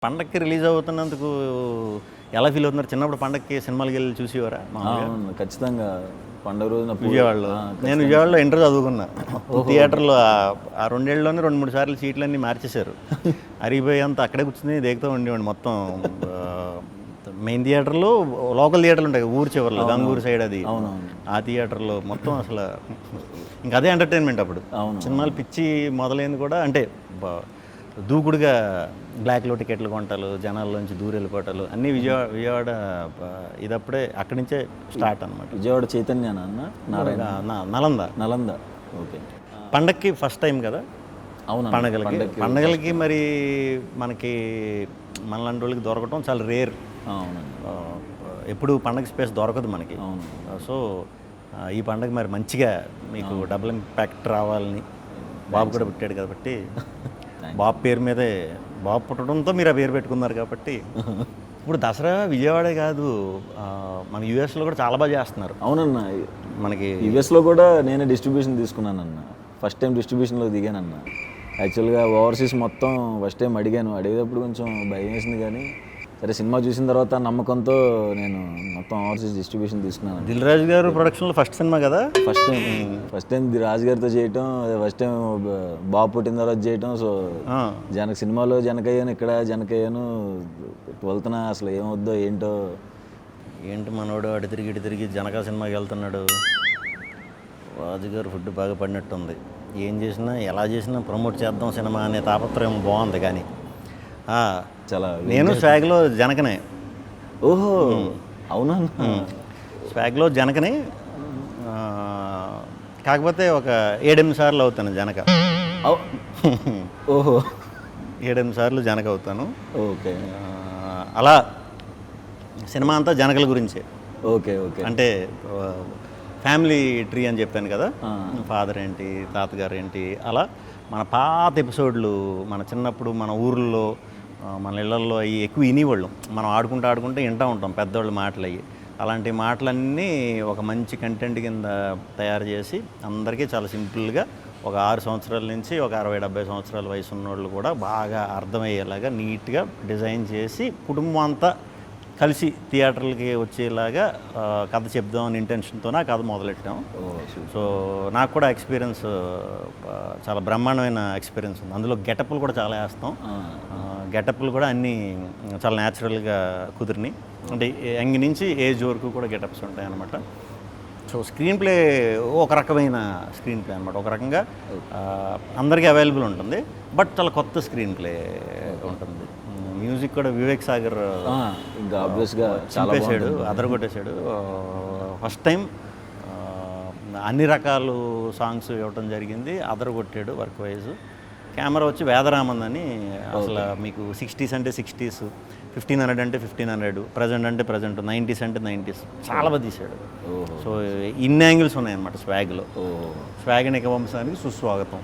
పండక్కి రిలీజ్ అవుతున్నందుకు ఎలా ఫీల్ అవుతున్నారు? చిన్నప్పుడు పండక్కి సినిమాలకి వెళ్ళి చూసేవారా? అవును, ఖచ్చితంగా పండుగ రోజున విజయవాడలో నేను విజయవాడలో ఇంటర్ చదువుకున్నా. థియేటర్లో ఆ 2 ఏళ్ళలోనే 2-3 సార్లు సీట్లన్నీ మార్చేశారు. అరిగిపోయేంత అక్కడే కూర్చుని దేగుతూ ఉండేవాడిని మొత్తం. మెయిన్ థియేటర్లో లోకల్ థియేటర్లు ఉంటాయి, ఊరు చివరిలో గంగూరు సైడ్, అది ఆ థియేటర్లో మొత్తం అసలు ఇంకా అదే ఎంటర్టైన్మెంట్ అప్పుడు. సినిమాలు పిచ్చి మొదలైంది కూడా అంటే దూకుడుగా బ్లాక్లో టికెట్లు కొంటాలు, జనాల్లోంచి దూరం వెళ్ళిపోవటాలు అన్నీ విజయవాడ ఇదప్పుడే అక్కడి నుంచే స్టార్ట్ అనమాట. విజయవాడ చైతన్య నలంద. ఓకే. పండక్కి ఫస్ట్ టైం కదా. అవును, పండగలకి మరి మనకి మనలాంటి వాళ్ళకి దొరకటం చాలా రేర్. ఎప్పుడు పండగ స్పేస్ దొరకదు మనకి. సో ఈ పండగ మరి మంచిగా మీకు డబుల్ ఇంపాక్ట్ రావాలని బాబు కూడా పుట్టాడు కాబట్టి బాబు పేరు మీదే, బాబు పుట్టడంతో మీరు ఆ పేరు పెట్టుకున్నారు కాబట్టి ఇప్పుడు దసరా విజయవాడే కాదు, మన యూఎస్లో కూడా చాలా బాగా చేస్తున్నారు. అవునన్నా, మనకి యూఎస్లో కూడా నేనే డిస్ట్రిబ్యూషన్ తీసుకున్నానన్న. ఫస్ట్ టైం డిస్ట్రిబ్యూషన్లో దిగానన్న. యాక్చువల్గా ఓవర్సీస్ మొత్తం ఫస్ట్ టైం అడిగేటప్పుడు కొంచెం భయం వేసింది, కానీ సరే సినిమా చూసిన తర్వాత నమ్మకంతో నేను మొత్తం ఓవర్సీస్ డిస్ట్రిబ్యూషన్ తీసుకున్నాను. దిల్ రాజు గారు ప్రొడక్షన్లో ఫస్ట్ సినిమా కదా. ఫస్ట్ టైం రాజు గారితో చేయటం, ఫస్ట్ టైం బాబు పుట్టిన తర్వాత చేయటం. సో సినిమాలో జనకయ్యాను, ఇక్కడ జనకయ్యాను. 12న అసలు ఏమవుద్దో ఏంటి మనోడు అటు తిరిగి జనక సినిమాకి వెళ్తున్నాడు. రాజుగారు ఫుడ్ బాగా పడినట్టుంది. ఏం చేసినా ఎలా చేసినా ప్రమోట్ చేద్దాం సినిమా అనే తాపత్రయం బాగుంది. కానీ చాలా నేను స్వాగ్లో జనకనే. ఓహో, అవునా? స్వాగ్లో జనకనే, కాకపోతే ఒక 7-8 సార్లు అవుతాను జనక. ఓహో, 7-8 సార్లు జనక అవుతాను. ఓకే. అలా సినిమా అంతా జనకల గురించే. ఓకే. అంటే ఫ్యామిలీ ట్రీ అని చెప్పాను కదా, ఫాదర్ ఏంటి, తాతగారు ఏంటి, అలా మన పాత ఎపిసోడ్లు మన చిన్నప్పుడు మన ఊర్లో మన ఇళ్లల్లో అవి ఎక్కువ వినేవాళ్ళం. మనం ఆడుకుంటూ వింటూ ఉంటాం పెద్దవాళ్ళ మాటలు. అవి అలాంటి మాటలన్నీ ఒక మంచి కంటెంట్ కింద తయారు చేసి అందరికీ చాలా సింపుల్గా ఒక 6 సంవత్సరాల నుంచి ఒక 60-70 సంవత్సరాల వయసు ఉన్నవాళ్ళు కూడా బాగా అర్థమయ్యేలాగా నీట్గా డిజైన్ చేసి కుటుంబం అంతా కలిసి థియేటర్లకి వచ్చేలాగా కథ చెప్దామని ఇంటెన్షన్తో ఆ కథ మొదలెట్టాం. సో నాకు కూడా ఎక్స్పీరియన్స్ చాలా బ్రహ్మాండమైన ఎక్స్పీరియన్స్ ఉంది. అందులో గెటప్లు కూడా చాలా వేస్తాం. గెటప్లు కూడా అన్నీ చాలా న్యాచురల్గా కుదిరినాయి. అంటే యంగ్ నుంచి ఏజ్ వరకు కూడా గెటప్స్ ఉంటాయి అన్నమాట. సో స్క్రీన్ ప్లే ఒక రకమైన స్క్రీన్ ప్లే అనమాట. ఒక రకంగా అందరికీ అవైలబుల్ ఉంటుంది, బట్ చాలా కొత్త స్క్రీన్ ప్లే ఉంటుంది. మ్యూజిక్ కూడా వివేక్ సాగర్ చంపేశాడు, అదరగొట్టేశాడు. ఫస్ట్ టైం అన్ని రకాలు సాంగ్స్ ఇవ్వటం జరిగింది, అదరగొట్టాడు వర్క్ వైజ్. కెమెరా వచ్చి వేదరామన్ అని, అసలు మీకు 60s అంటే 60s, 1500 అంటే 1500, ప్రజెంట్ అంటే ప్రజెంట్, 90s అంటే 90s చాలా బాగా తీశాడు. సో ఇన్ని యాంగిల్స్ ఉన్నాయన్నమాట స్వాగ్లో. స్వాగ్ నిక వంశానికి సుస్వాగతం.